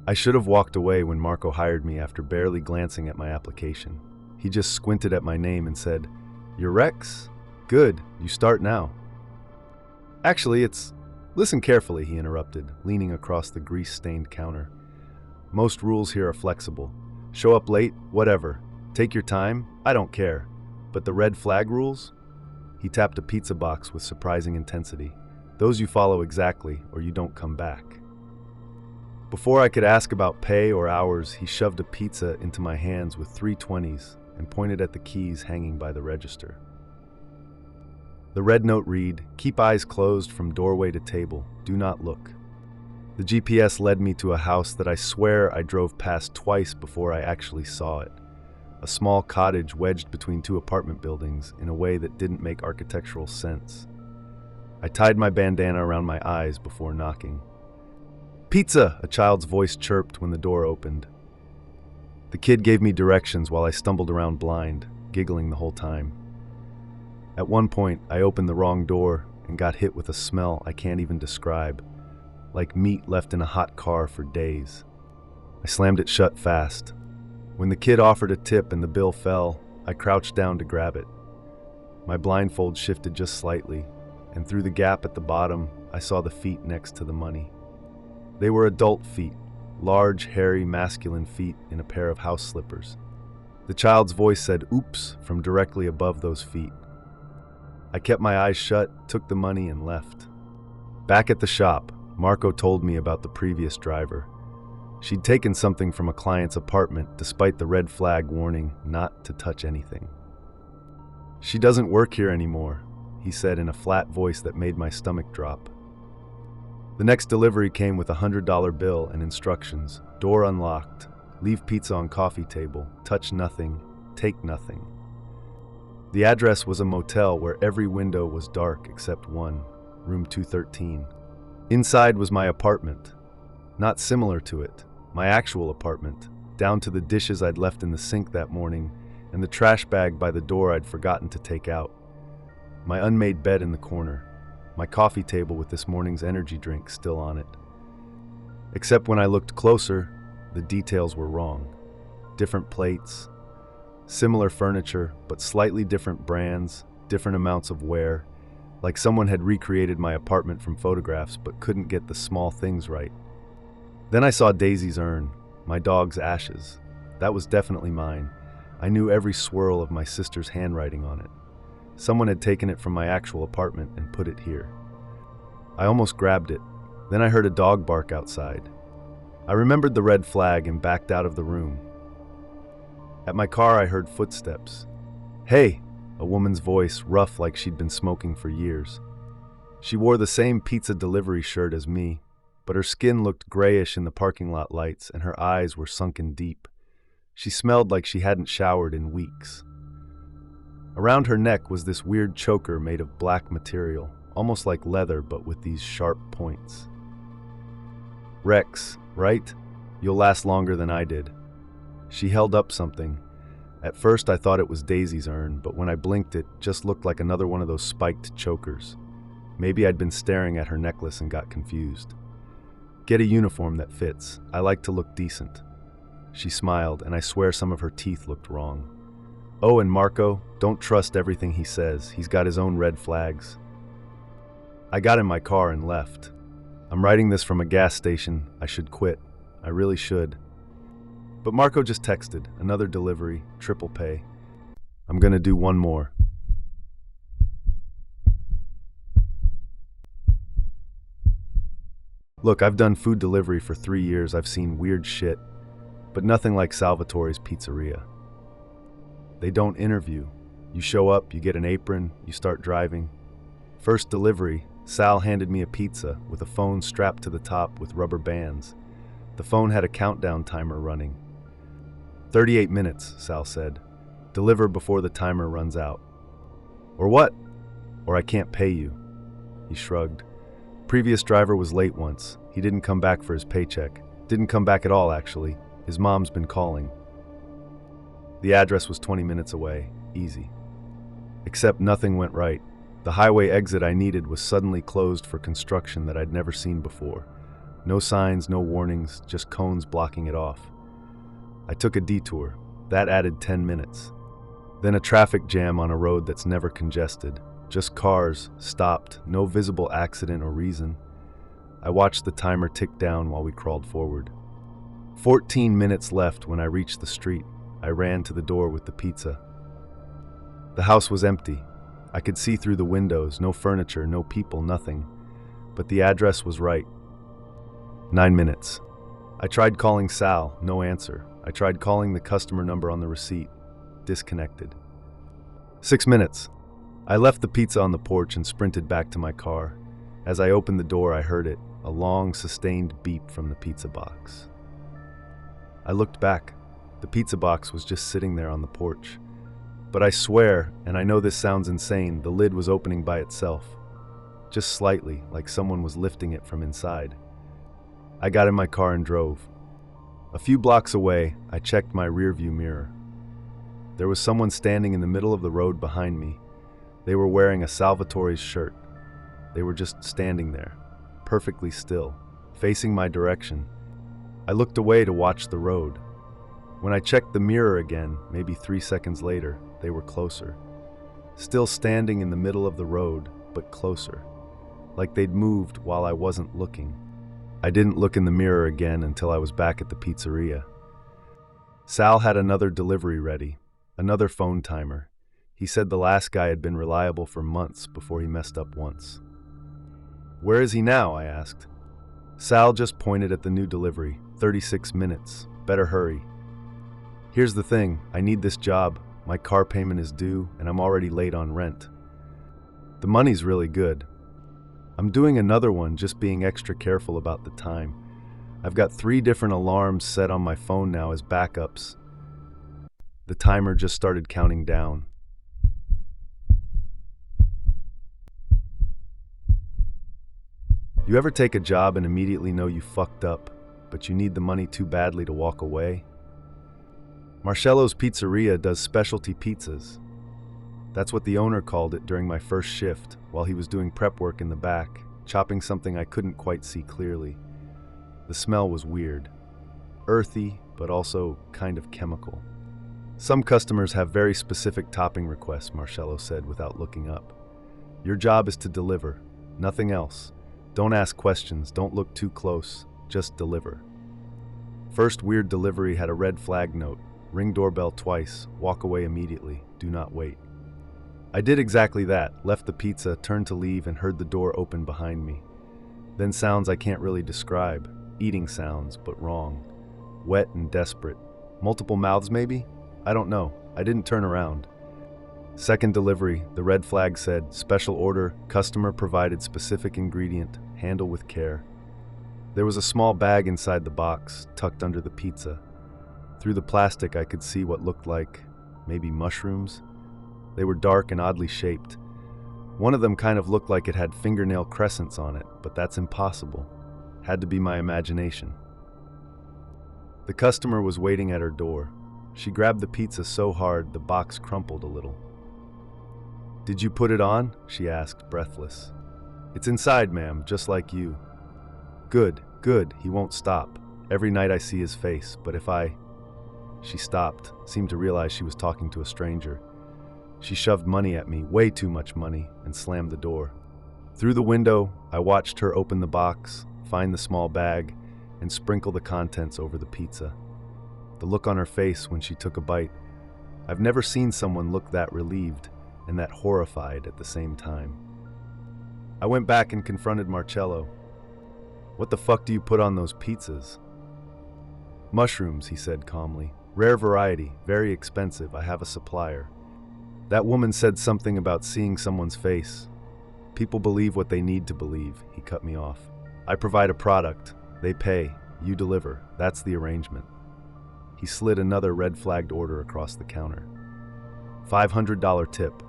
I should have walked away when Marco hired me after barely glancing at my application. He just squinted at my name and said, "You're Rex? Good, you start now." Actually, it's... Listen carefully, he interrupted, leaning across the grease-stained counter. Most rules here are flexible. Show up late, whatever. Take your time, I don't care. But the red flag rules? He tapped a pizza box with surprising intensity. Those you follow exactly, or you don't come back. Before I could ask about pay or hours, he shoved a pizza into my hands with 3 20s and pointed at the keys hanging by the register. The red note read, "Keep eyes closed from doorway to table. Do not look." The GPS led me to a house that I swear I drove past twice before I actually saw it. A small cottage wedged between 2 apartment buildings in a way that didn't make architectural sense. I tied my bandana around my eyes before knocking. "Pizza!" a child's voice chirped when the door opened. The kid gave me directions while I stumbled around blind, giggling the whole time. At one point, I opened the wrong door and got hit with a smell I can't even describe, like meat left in a hot car for days. I slammed it shut fast. When the kid offered a tip and the bill fell, I crouched down to grab it. My blindfold shifted just slightly, and through the gap at the bottom, I saw the feet next to the money. They were adult feet, large, hairy, masculine feet in a pair of house slippers. The child's voice said "oops" from directly above those feet. I kept my eyes shut, took the money, and left. Back at the shop, Marco told me about the previous driver. She'd taken something from a client's apartment despite the red flag warning not to touch anything. "She doesn't work here anymore," he said in a flat voice that made my stomach drop. The next delivery came with a $100 bill and instructions. Door unlocked. Leave pizza on coffee table. Touch nothing. Take nothing. The address was a motel where every window was dark except one, room 213. Inside was my apartment. Not similar to it, my actual apartment, down to the dishes I'd left in the sink that morning and the trash bag by the door I'd forgotten to take out. My unmade bed in the corner. My coffee table with this morning's energy drink still on it. Except when I looked closer, the details were wrong. Different plates, similar furniture, but slightly different brands, different amounts of wear, like someone had recreated my apartment from photographs but couldn't get the small things right. Then I saw Daisy's urn, my dog's ashes. That was definitely mine. I knew every swirl of my sister's handwriting on it. Someone had taken it from my actual apartment and put it here. I almost grabbed it. Then I heard a dog bark outside. I remembered the red flag and backed out of the room. At my car, I heard footsteps. "Hey!" a woman's voice, rough like she'd been smoking for years. She wore the same pizza delivery shirt as me, but her skin looked grayish in the parking lot lights and her eyes were sunken deep. She smelled like she hadn't showered in weeks. Around her neck was this weird choker made of black material, almost like leather but with these sharp points. "Rex, right? You'll last longer than I did." She held up something. At first I thought it was Daisy's urn, but when I blinked it just looked like another one of those spiked chokers. Maybe I'd been staring at her necklace and got confused. "Get a uniform that fits. I like to look decent." She smiled, and I swear some of her teeth looked wrong. "Oh, and Marco, don't trust everything he says. He's got his own red flags." I got in my car and left. I'm writing this from a gas station. I should quit. I really should. But Marco just texted, another delivery, triple pay. I'm gonna do one more. Look, I've done food delivery for 3 years. I've seen weird shit, but nothing like Salvatore's Pizzeria. They don't interview. You show up, you get an apron, you start driving. First delivery, Sal handed me a pizza with a phone strapped to the top with rubber bands. The phone had a countdown timer running. 38 minutes, Sal said. Deliver before the timer runs out. Or what? Or I can't pay you. He shrugged. Previous driver was late once. He didn't come back for his paycheck. Didn't come back at all, actually. His mom's been calling. The address was 20 minutes away. Easy. Except nothing went right. The highway exit I needed was suddenly closed for construction that I'd never seen before. No signs, no warnings, just cones blocking it off. I took a detour. That added 10 minutes. Then a traffic jam on a road that's never congested. Just cars, stopped, no visible accident or reason. I watched the timer tick down while we crawled forward. 14 minutes left when I reached the street. I ran to the door with the pizza. The house was empty. I could see through the windows, no furniture, no people, nothing. But the address was right. 9 minutes. I tried calling Sal, no answer. I tried calling the customer number on the receipt. Disconnected. 6 minutes. I left the pizza on the porch and sprinted back to my car. As I opened the door, I heard it, a long, sustained beep from the pizza box. I looked back. The pizza box was just sitting there on the porch. But I swear, and I know this sounds insane, the lid was opening by itself. Just slightly, like someone was lifting it from inside. I got in my car and drove. A few blocks away, I checked my rearview mirror. There was someone standing in the middle of the road behind me. They were wearing a Salvatore's shirt. They were just standing there, perfectly still, facing my direction. I looked away to watch the road. When I checked the mirror again, maybe 3 seconds later, they were closer. Still standing in the middle of the road, but closer. Like they'd moved while I wasn't looking. I didn't look in the mirror again until I was back at the pizzeria. Sal had another delivery ready, another phone timer. He said the last guy had been reliable for months before he messed up once. "Where is he now?" I asked. Sal just pointed at the new delivery. 36 minutes. Better hurry. "Here's the thing. I need this job. My car payment is due, and I'm already late on rent. The money's really good. I'm doing another one, just being extra careful about the time. I've got 3 different alarms set on my phone now as backups." The timer just started counting down. You ever take a job and immediately know you fucked up, but you need the money too badly to walk away? Marcello's Pizzeria does specialty pizzas. That's what the owner called it during my first shift, while he was doing prep work in the back, chopping something I couldn't quite see clearly. The smell was weird. Earthy, but also kind of chemical. "Some customers have very specific topping requests," Marcello said without looking up. "Your job is to deliver, nothing else. Don't ask questions, don't look too close, just deliver." First weird delivery had a red flag note. Ring doorbell twice, walk away immediately, do not wait. I did exactly that, left the pizza, turned to leave, and heard the door open behind me. Then sounds I can't really describe. Eating sounds, but wrong. Wet and desperate. Multiple mouths maybe? I don't know. I didn't turn around. Second delivery, the red flag said, "Special order, customer provided specific ingredient, handle with care." There was a small bag inside the box, tucked under the pizza. Through the plastic I could see what looked like, maybe mushrooms. They were dark and oddly shaped. One of them kind of looked like it had fingernail crescents on it, but that's impossible. Had to be my imagination. The customer was waiting at her door. She grabbed the pizza so hard the box crumpled a little. "Did you put it on?" she asked, breathless. "It's inside, ma'am, just like you." Good, he won't stop. Every night I see his face, but if I..." She stopped, seemed to realize she was talking to a stranger. She shoved money at me, way too much money, and slammed the door. Through the window, I watched her open the box, find the small bag, and sprinkle the contents over the pizza. The look on her face when she took a bite. I've never seen someone look that relieved and that horrified at the same time. I went back and confronted Marcello. "What the fuck do you put on those pizzas?" "Mushrooms," he said calmly. "Rare variety, very expensive. I have a supplier." That woman said something about seeing someone's face. "People believe what they need to believe," he cut me off. "I provide a product. They pay. You deliver. That's the arrangement." He slid another red-flagged order across the counter. $500 tip.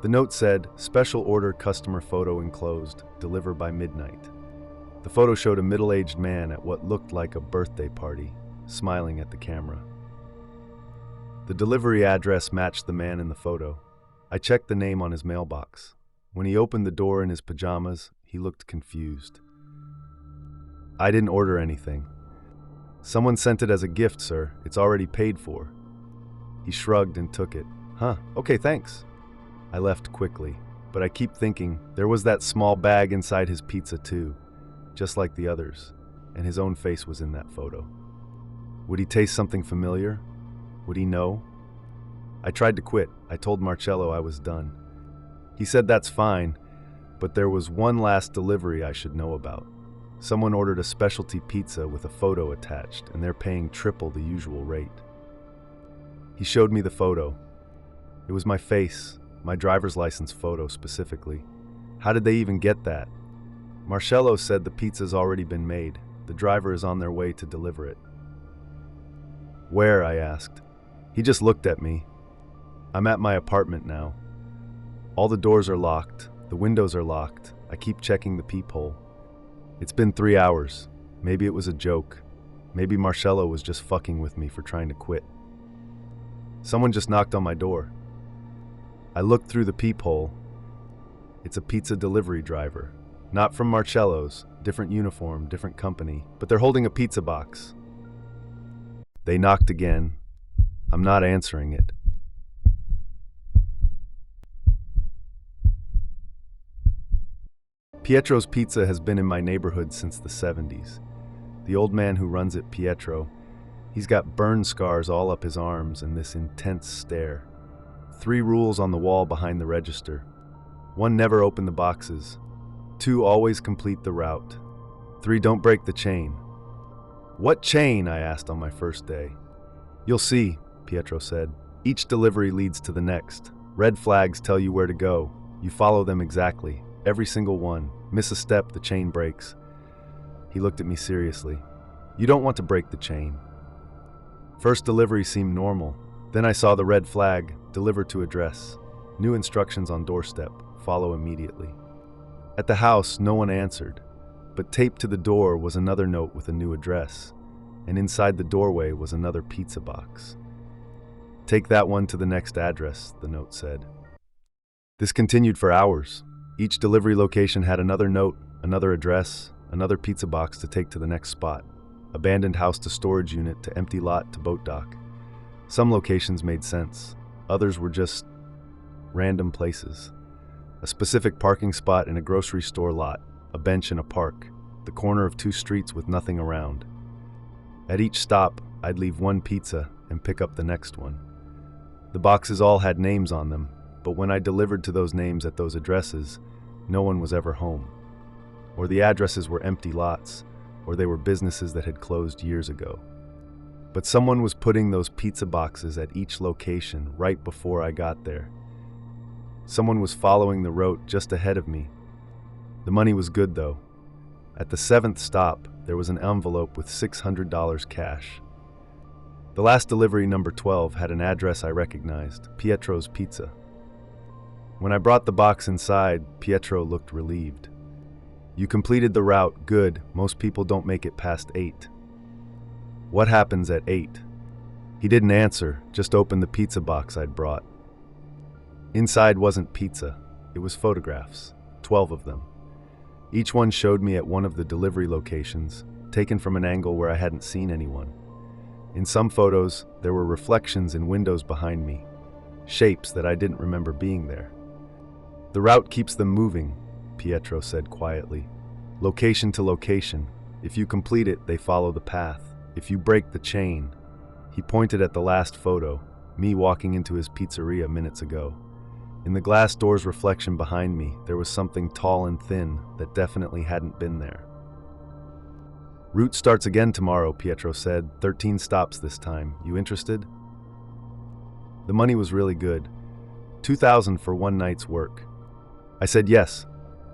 The note said, "Special order, customer photo enclosed. Deliver by midnight." The photo showed a middle-aged man at what looked like a birthday party, smiling at the camera. The delivery address matched the man in the photo. I checked the name on his mailbox. When he opened the door in his pajamas, he looked confused. I didn't order anything. Someone sent it as a gift, sir. It's already paid for. He shrugged and took it. Huh, okay, thanks. I left quickly, but I keep thinking there was that small bag inside his pizza too, just like the others, and his own face was in that photo. Would he taste something familiar? Would he know? I tried to quit. I told Marcello I was done. He said that's fine, but there was one last delivery I should know about. Someone ordered a specialty pizza with a photo attached, and they're paying triple the usual rate. He showed me the photo. It was my face, my driver's license photo specifically. How did they even get that? Marcello said the pizza's already been made. The driver is on their way to deliver it. Where? I asked. He just looked at me. I'm at my apartment now. All the doors are locked. The windows are locked. I keep checking the peephole. It's been 3 hours. Maybe it was a joke. Maybe Marcello was just fucking with me for trying to quit. Someone just knocked on my door. I looked through the peephole. It's a pizza delivery driver. Not from Marcello's, different uniform, different company, but they're holding a pizza box. They knocked again. I'm not answering it. Pietro's Pizza has been in my neighborhood since the 70s. The old man who runs it, Pietro, he's got burn scars all up his arms and this intense stare. 3 rules on the wall behind the register. 1, never open the boxes. 2, always complete the route. 3, don't break the chain. What chain? I asked on my first day. You'll see, Pietro said. Each delivery leads to the next. Red flags tell you where to go. You follow them exactly. Every single one. Miss a step, the chain breaks. He looked at me seriously. You don't want to break the chain. First delivery seemed normal. Then I saw the red flag, deliver to address. New instructions on doorstep, follow immediately. At the house, no one answered, but taped to the door was another note with a new address, and inside the doorway was another pizza box. Take that one to the next address, the note said. This continued for hours. Each delivery location had another note, another address, another pizza box to take to the next spot. Abandoned house to storage unit to empty lot to boat dock. Some locations made sense. Others were just random places. A specific parking spot in a grocery store lot, a bench in a park, the corner of 2 streets with nothing around. At each stop, I'd leave one pizza and pick up the next one. The boxes all had names on them, but when I delivered to those names at those addresses, no one was ever home. Or the addresses were empty lots, or they were businesses that had closed years ago. But someone was putting those pizza boxes at each location right before I got there. Someone was following the route just ahead of me. The money was good though. At the 7th stop, there was an envelope with $600 cash. The last delivery, number 12, had an address I recognized, Pietro's Pizza. When I brought the box inside, Pietro looked relieved. You completed the route, good. Most people don't make it past 8. What happens at 8? He didn't answer, just opened the pizza box I'd brought. Inside wasn't pizza, it was photographs, 12 of them. Each one showed me at one of the delivery locations, taken from an angle where I hadn't seen anyone. In some photos, there were reflections in windows behind me, shapes that I didn't remember being there. The route keeps them moving, Pietro said quietly. Location to location. If you complete it, they follow the path. If you break the chain. He pointed at the last photo, me walking into his pizzeria minutes ago. In the glass door's reflection behind me, there was something tall and thin that definitely hadn't been there. Route starts again tomorrow, Pietro said. 13 stops this time. You interested? The money was really good. $2,000 for one night's work. I said yes.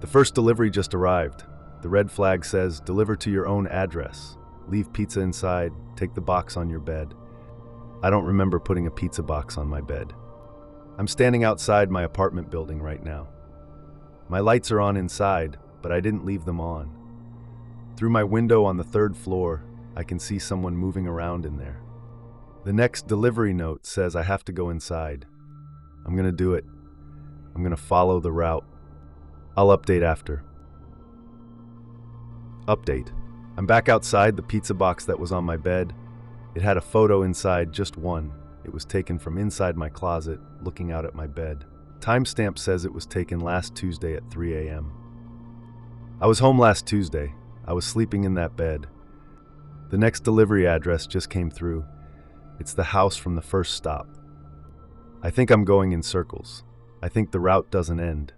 The first delivery just arrived. The red flag says, deliver to your own address. Leave pizza inside, take the box on your bed. I don't remember putting a pizza box on my bed. I'm standing outside my apartment building right now. My lights are on inside, but I didn't leave them on. Through my window on the 3rd floor, I can see someone moving around in there. The next delivery note says I have to go inside. I'm gonna do it. I'm gonna follow the route. I'll update after. Update. I'm back outside the pizza box that was on my bed. It had a photo inside, just one. It was taken from inside my closet, looking out at my bed. Timestamp says it was taken last Tuesday at 3 a.m. I was home last Tuesday. I was sleeping in that bed. The next delivery address just came through. It's the house from the first stop. I think I'm going in circles. I think the route doesn't end.